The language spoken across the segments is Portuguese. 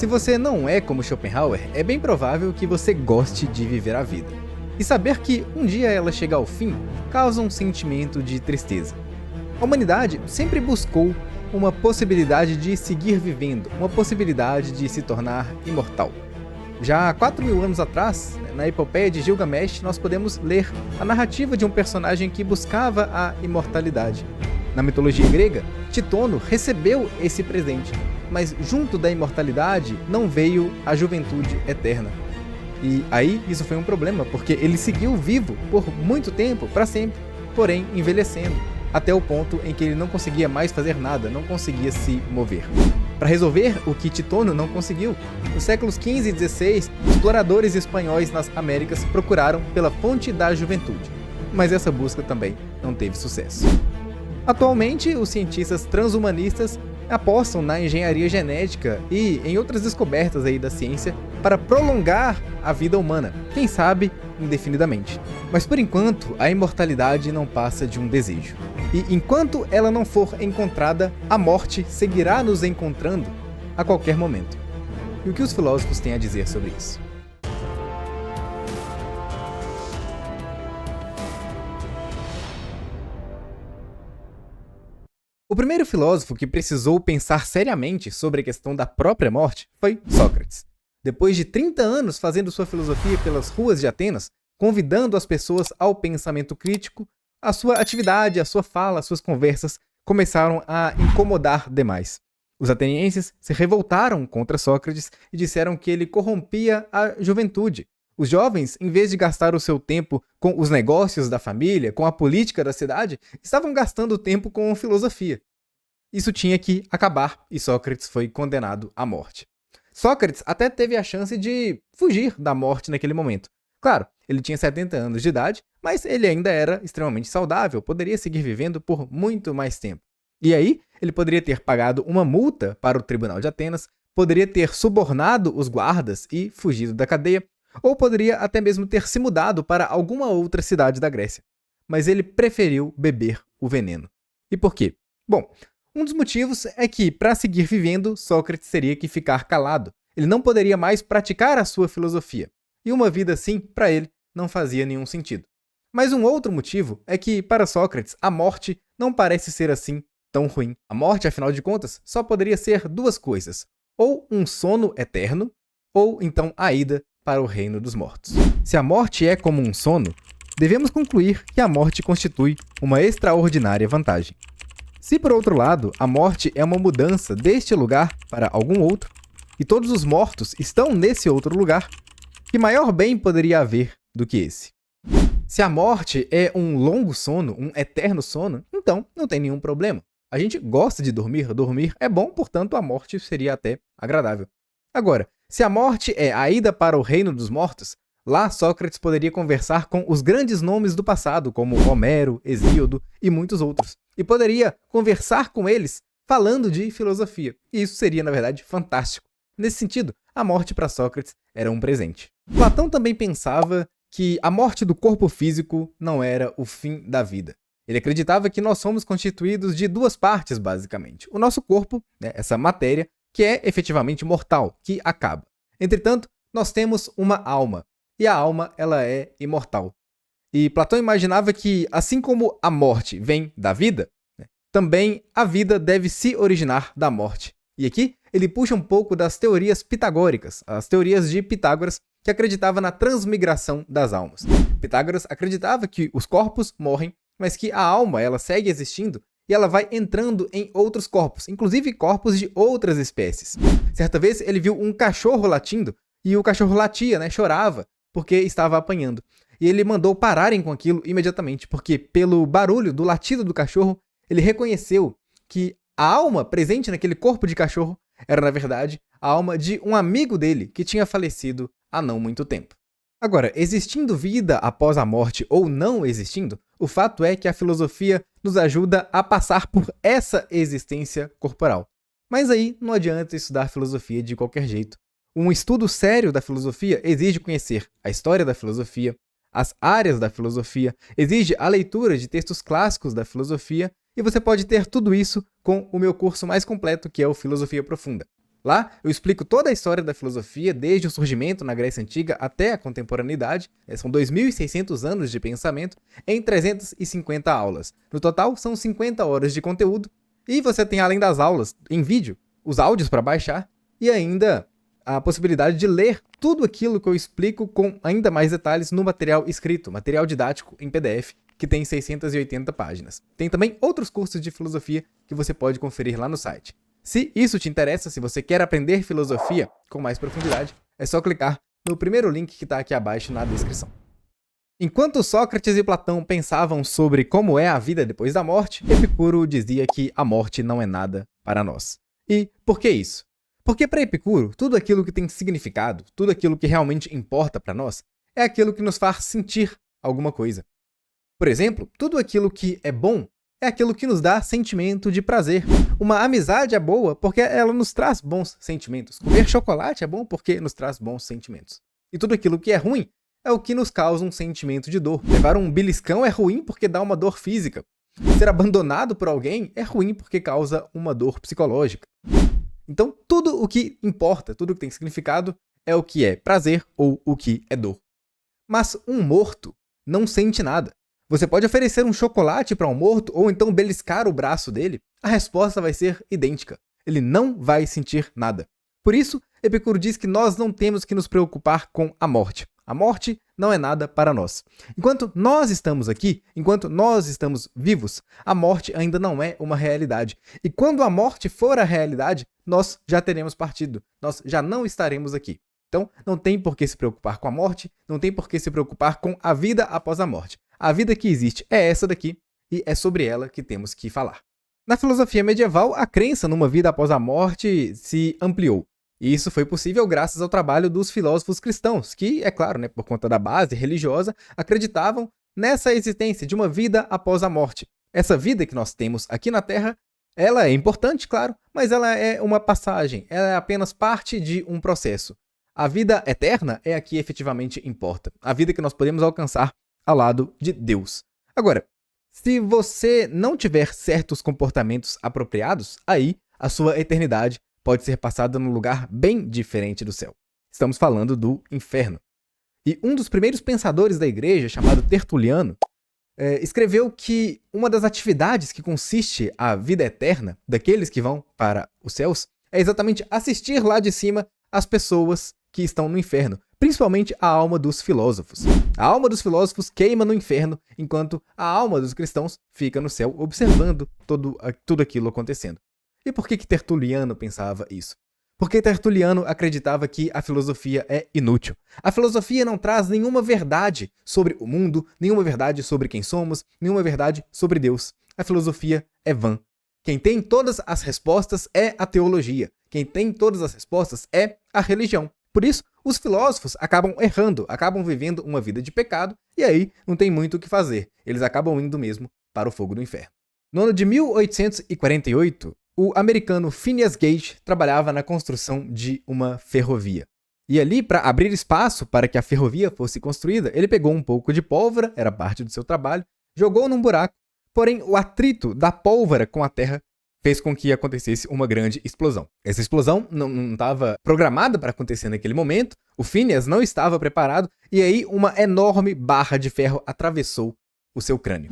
Se você não é como Schopenhauer, é bem provável que você goste de viver a vida. E saber que um dia ela chega ao fim causa um sentimento de tristeza. A humanidade sempre buscou uma possibilidade de seguir vivendo, uma possibilidade de se tornar imortal. Já há 4.000 anos atrás, na epopeia de Gilgamesh, nós podemos ler a narrativa de um personagem que buscava a imortalidade. Na mitologia grega, Titono recebeu esse presente, mas junto da imortalidade não veio a juventude eterna. E aí isso foi um problema, porque ele seguiu vivo por muito tempo, para sempre, porém envelhecendo, até o ponto em que ele não conseguia mais fazer nada, não conseguia se mover. Para resolver o que Titono não conseguiu, nos séculos XV e XVI, exploradores espanhóis nas Américas procuraram pela fonte da juventude, mas essa busca também não teve sucesso. Atualmente, os cientistas transhumanistas apostam na engenharia genética e em outras descobertas aí da ciência para prolongar a vida humana, quem sabe indefinidamente. Mas por enquanto, a imortalidade não passa de um desejo. E enquanto ela não for encontrada, a morte seguirá nos encontrando a qualquer momento. E o que os filósofos têm a dizer sobre isso? O primeiro filósofo que precisou pensar seriamente sobre a questão da própria morte foi Sócrates. Depois de 30 anos fazendo sua filosofia pelas ruas de Atenas, convidando as pessoas ao pensamento crítico, a sua atividade, a sua fala, as suas conversas começaram a incomodar demais. Os atenienses se revoltaram contra Sócrates e disseram que ele corrompia a juventude. Os jovens, em vez de gastar o seu tempo com os negócios da família, com a política da cidade, estavam gastando tempo com filosofia. Isso tinha que acabar e Sócrates foi condenado à morte. Sócrates até teve a chance de fugir da morte naquele momento. Claro, ele tinha 70 anos de idade, mas ele ainda era extremamente saudável, poderia seguir vivendo por muito mais tempo. E aí, ele poderia ter pagado uma multa para o tribunal de Atenas, poderia ter subornado os guardas e fugido da cadeia, ou poderia até mesmo ter se mudado para alguma outra cidade da Grécia. Mas ele preferiu beber o veneno. E por quê? Bom, um dos motivos é que, para seguir vivendo, Sócrates teria que ficar calado. Ele não poderia mais praticar a sua filosofia. E uma vida assim, para ele, não fazia nenhum sentido. Mas um outro motivo é que, para Sócrates, a morte não parece ser assim tão ruim. A morte, afinal de contas, só poderia ser duas coisas. Ou um sono eterno, ou então a ida para o reino dos mortos. Se a morte é como um sono, devemos concluir que a morte constitui uma extraordinária vantagem. Se, por outro lado, a morte é uma mudança deste lugar para algum outro, e todos os mortos estão nesse outro lugar, que maior bem poderia haver do que esse? Se a morte é um longo sono, um eterno sono, então não tem nenhum problema. A gente gosta de dormir, dormir é bom, portanto a morte seria até agradável. Agora, se a morte é a ida para o reino dos mortos, lá Sócrates poderia conversar com os grandes nomes do passado, como Homero, Hesíodo e muitos outros, e poderia conversar com eles falando de filosofia. E isso seria, na verdade, fantástico. Nesse sentido, a morte para Sócrates era um presente. Platão também pensava que a morte do corpo físico não era o fim da vida. Ele acreditava que nós somos constituídos de duas partes, basicamente. O nosso corpo, essa matéria, que é efetivamente mortal, que acaba. Entretanto, nós temos uma alma, e a alma ela é imortal. E Platão imaginava que, assim como a morte vem da vida, também a vida deve se originar da morte. E aqui ele puxa um pouco das teorias pitagóricas, as teorias de Pitágoras, que acreditava na transmigração das almas. Pitágoras acreditava que os corpos morrem, mas que a alma ela segue existindo e ela vai entrando em outros corpos, inclusive corpos de outras espécies. Certa vez ele viu um cachorro latindo e o cachorro latia, chorava, porque estava apanhando. E ele mandou pararem com aquilo imediatamente, porque pelo barulho do latido do cachorro, ele reconheceu que a alma presente naquele corpo de cachorro era, na verdade, a alma de um amigo dele que tinha falecido há não muito tempo. Agora, existindo vida após a morte ou não existindo, o fato é que a filosofia nos ajuda a passar por essa existência corporal. Mas aí não adianta estudar filosofia de qualquer jeito. Um estudo sério da filosofia exige conhecer a história da filosofia, as áreas da filosofia, exige a leitura de textos clássicos da filosofia, e você pode ter tudo isso com o meu curso mais completo, que é o Filosofia Profunda. Lá eu explico toda a história da filosofia, desde o surgimento na Grécia Antiga até a contemporaneidade. São 2.600 anos de pensamento em 350 aulas. No total, são 50 horas de conteúdo. E você tem, além das aulas em vídeo, os áudios para baixar e ainda a possibilidade de ler tudo aquilo que eu explico com ainda mais detalhes no material escrito, material didático em PDF, que tem 680 páginas. Tem também outros cursos de filosofia que você pode conferir lá no site. Se isso te interessa, se você quer aprender filosofia com mais profundidade, é só clicar no primeiro link que está aqui abaixo na descrição. Enquanto Sócrates e Platão pensavam sobre como é a vida depois da morte, Epicuro dizia que a morte não é nada para nós. E por que isso? Porque para Epicuro, tudo aquilo que tem significado, tudo aquilo que realmente importa para nós, é aquilo que nos faz sentir alguma coisa. Por exemplo, tudo aquilo que é bom é aquilo que nos dá sentimento de prazer. Uma amizade é boa porque ela nos traz bons sentimentos. Comer chocolate é bom porque nos traz bons sentimentos. E tudo aquilo que é ruim é o que nos causa um sentimento de dor. Levar um beliscão é ruim porque dá uma dor física. Ser abandonado por alguém é ruim porque causa uma dor psicológica. Então, tudo o que importa, tudo o que tem significado, é o que é prazer ou o que é dor. Mas um morto não sente nada. Você pode oferecer um chocolate para um morto ou então beliscar o braço dele, a resposta vai ser idêntica. Ele não vai sentir nada. Por isso, Epicuro diz que nós não temos que nos preocupar com a morte. A morte não é nada para nós. Enquanto nós estamos aqui, enquanto nós estamos vivos, a morte ainda não é uma realidade. E quando a morte for a realidade, nós já teremos partido. Nós já não estaremos aqui. Então, não tem por que se preocupar com a morte, não tem por que se preocupar com a vida após a morte. A vida que existe é essa daqui e é sobre ela que temos que falar. Na filosofia medieval, a crença numa vida após a morte se ampliou. E isso foi possível graças ao trabalho dos filósofos cristãos, que, é claro, por conta da base religiosa, acreditavam nessa existência de uma vida após a morte. Essa vida que nós temos aqui na Terra, ela é importante, claro, mas ela é uma passagem, ela é apenas parte de um processo. A vida eterna é a que efetivamente importa, a vida que nós podemos alcançar ao lado de Deus. Agora, se você não tiver certos comportamentos apropriados, aí a sua eternidade pode ser passada num lugar bem diferente do céu. Estamos falando do inferno. E um dos primeiros pensadores da igreja, chamado Tertuliano, escreveu que uma das atividades que consiste a vida eterna daqueles que vão para os céus é exatamente assistir lá de cima as pessoas que estão no inferno, principalmente a alma dos filósofos. A alma dos filósofos queima no inferno, enquanto a alma dos cristãos fica no céu observando tudo aquilo acontecendo. E por que Tertuliano pensava isso? Porque Tertuliano acreditava que a filosofia é inútil. A filosofia não traz nenhuma verdade sobre o mundo, nenhuma verdade sobre quem somos, nenhuma verdade sobre Deus. A filosofia é vã. Quem tem todas as respostas é a teologia. Quem tem todas as respostas é a religião. Por isso, os filósofos acabam errando, acabam vivendo uma vida de pecado, e aí não tem muito o que fazer. Eles acabam indo mesmo para o fogo do inferno. No ano de 1848, o americano Phineas Gage trabalhava na construção de uma ferrovia. E ali, para abrir espaço para que a ferrovia fosse construída, ele pegou um pouco de pólvora, era parte do seu trabalho, jogou num buraco, porém o atrito da pólvora com a terra fez com que acontecesse uma grande explosão. Essa explosão não estava programada para acontecer naquele momento, o Phineas não estava preparado, e aí uma enorme barra de ferro atravessou o seu crânio.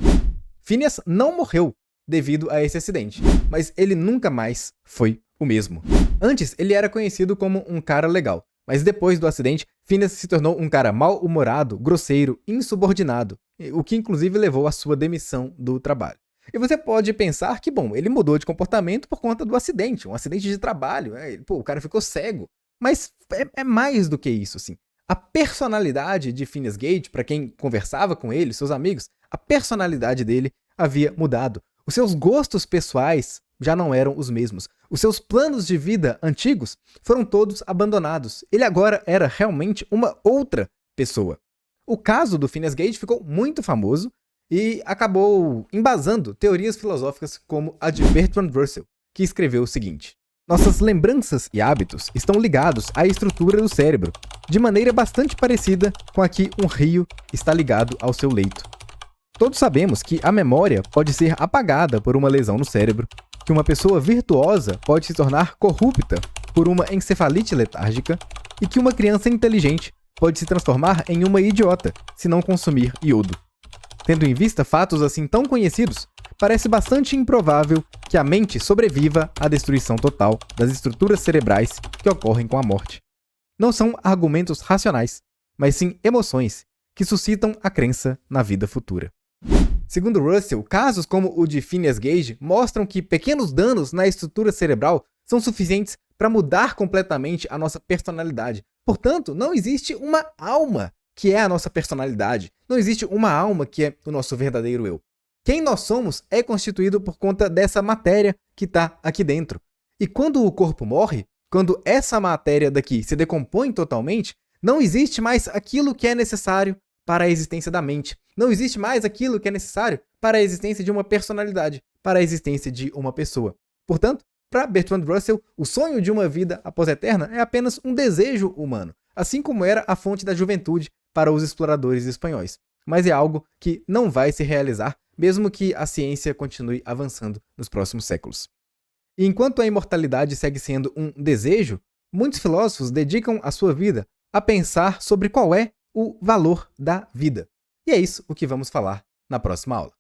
Phineas não morreu devido a esse acidente, mas ele nunca mais foi o mesmo. Antes, ele era conhecido como um cara legal, mas depois do acidente, Phineas se tornou um cara mal-humorado, grosseiro, insubordinado, o que inclusive levou à sua demissão do trabalho. E você pode pensar que, bom, ele mudou de comportamento por conta do acidente, um acidente de trabalho, o cara ficou cego. Mas é mais do que isso, assim. A personalidade de Phineas Gage, para quem conversava com ele, seus amigos, a personalidade dele havia mudado. Os seus gostos pessoais já não eram os mesmos. Os seus planos de vida antigos foram todos abandonados. Ele agora era realmente uma outra pessoa. O caso do Phineas Gage ficou muito famoso e acabou embasando teorias filosóficas como a de Bertrand Russell, que escreveu o seguinte: nossas lembranças e hábitos estão ligados à estrutura do cérebro, de maneira bastante parecida com a que um rio está ligado ao seu leito. Todos sabemos que a memória pode ser apagada por uma lesão no cérebro, que uma pessoa virtuosa pode se tornar corrupta por uma encefalite letárgica e que uma criança inteligente pode se transformar em uma idiota se não consumir iodo. Tendo em vista fatos assim tão conhecidos, parece bastante improvável que a mente sobreviva à destruição total das estruturas cerebrais que ocorrem com a morte. Não são argumentos racionais, mas sim emoções que suscitam a crença na vida futura. Segundo Russell, casos como o de Phineas Gage mostram que pequenos danos na estrutura cerebral são suficientes para mudar completamente a nossa personalidade. Portanto, não existe uma alma que é a nossa personalidade. Não existe uma alma que é o nosso verdadeiro eu. Quem nós somos é constituído por conta dessa matéria que está aqui dentro. E quando o corpo morre, quando essa matéria daqui se decompõe totalmente, não existe mais aquilo que é necessário para a existência da mente. Não existe mais aquilo que é necessário para a existência de uma personalidade, para a existência de uma pessoa. Portanto, para Bertrand Russell, o sonho de uma vida após a eterna é apenas um desejo humano, assim como era a fonte da juventude para os exploradores espanhóis. Mas é algo que não vai se realizar, mesmo que a ciência continue avançando nos próximos séculos. E enquanto a imortalidade segue sendo um desejo, muitos filósofos dedicam a sua vida a pensar sobre qual é o valor da vida. E é isso o que vamos falar na próxima aula.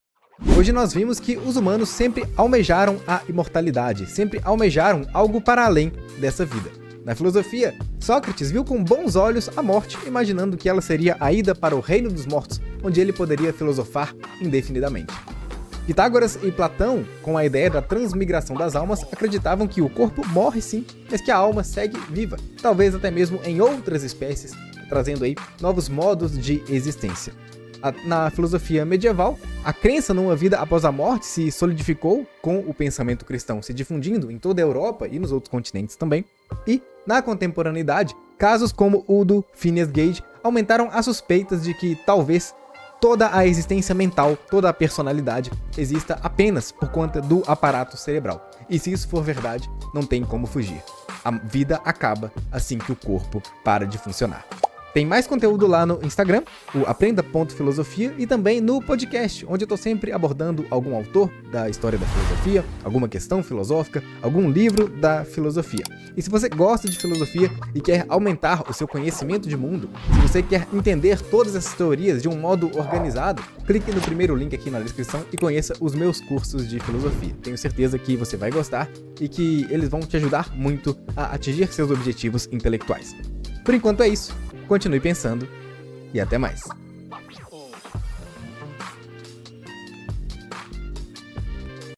Hoje nós vimos que os humanos sempre almejaram a imortalidade, sempre almejaram algo para além dessa vida. Na filosofia, Sócrates viu com bons olhos a morte, imaginando que ela seria a ida para o reino dos mortos, onde ele poderia filosofar indefinidamente. Pitágoras e Platão, com a ideia da transmigração das almas, acreditavam que o corpo morre sim, mas que a alma segue viva, talvez até mesmo em outras espécies, trazendo aí novos modos de existência. Na filosofia medieval, a crença numa vida após a morte se solidificou com o pensamento cristão se difundindo em toda a Europa e nos outros continentes também. E, na contemporaneidade, casos como o do Phineas Gage aumentaram as suspeitas de que talvez toda a existência mental, toda a personalidade exista apenas por conta do aparato cerebral. E se isso for verdade, não tem como fugir. A vida acaba assim que o corpo para de funcionar. Tem mais conteúdo lá no Instagram, o aprenda.filosofia, e também no podcast, onde eu estou sempre abordando algum autor da história da filosofia, alguma questão filosófica, algum livro da filosofia. E se você gosta de filosofia e quer aumentar o seu conhecimento de mundo, se você quer entender todas essas teorias de um modo organizado, clique no primeiro link aqui na descrição e conheça os meus cursos de filosofia. Tenho certeza que você vai gostar e que eles vão te ajudar muito a atingir seus objetivos intelectuais. Por enquanto é isso. Continue pensando e até mais.